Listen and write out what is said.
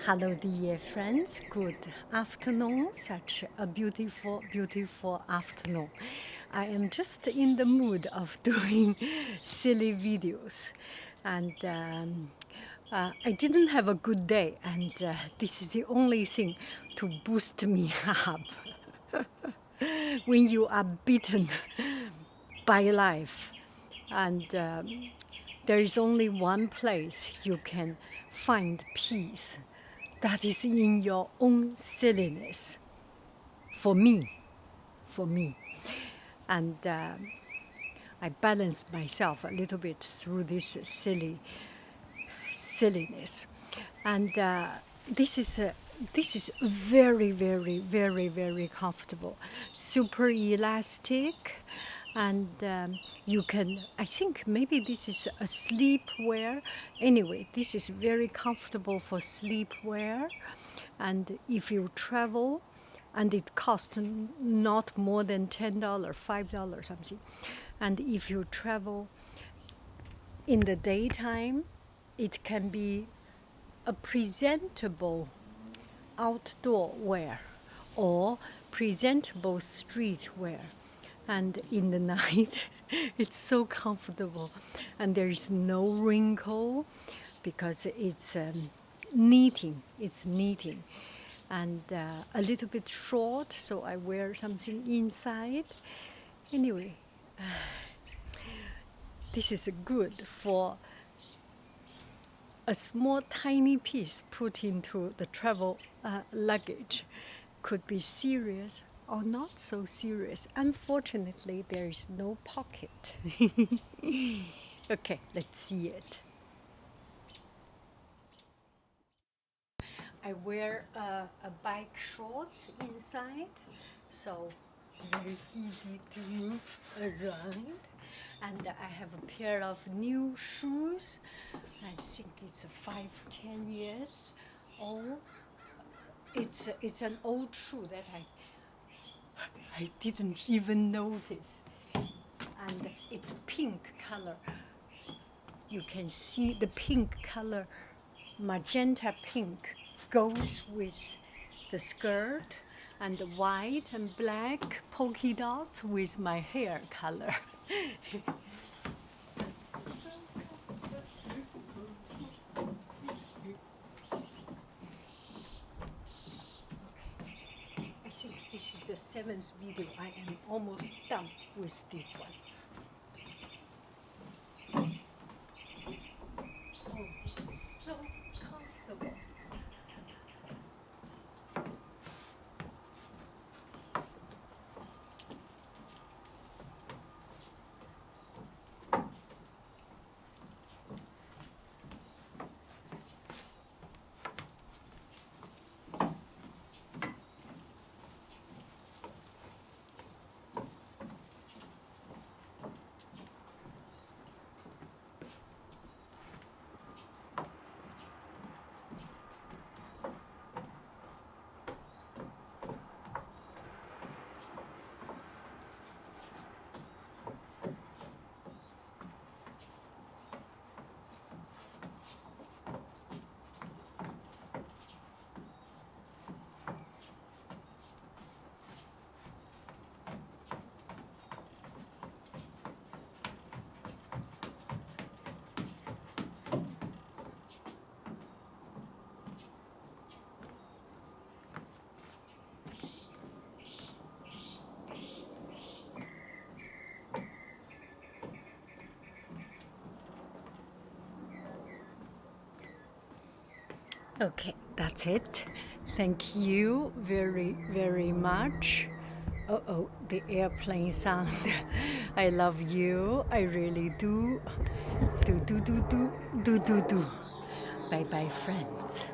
Hello, dear friends. Good afternoon. Such a beautiful, beautiful afternoon. I am just in the mood of doing silly videos, and I didn't have a good day, and this is the only thing to boost me up. When you are beaten by life, and there is only one place you can find peace, that is in your own silliness. For me, for me. And I balance myself a little bit through this silliness. And this is very, very, very, very comfortable, super elastic, and you can, I think maybe this is a sleepwear. Anyway, this is very comfortable for sleepwear, and if you travel, and it costs not more than $10, $5 something, and if you travel in the daytime, it can be a presentable outdoor wear or presentable street wear. And in the night, it's so comfortable, and there is no wrinkle because it's knitting. It's knitting, and a little bit short, so I wear something inside. Anyway, this is good for a small tiny piece put into the travel luggage. Could be serious or not so serious. Unfortunately, there is no pocket. Okay, let's see it. I wear a bike shorts inside, so very easy to move around. And I have a pair of new shoes. I think it's 5-10 years old. It's an old shoe that I didn't even notice. And it's pink color. You can see the pink color, magenta pink, goes with the skirt, and the white and black polka dots with my hair color. I think this is the 7th video. I am almost done with this one. Oh, this is so comfortable. Okay, that's it. Thank you very, very much. Oh, the airplane sound. I love you. I really do. Do. Bye bye, friends.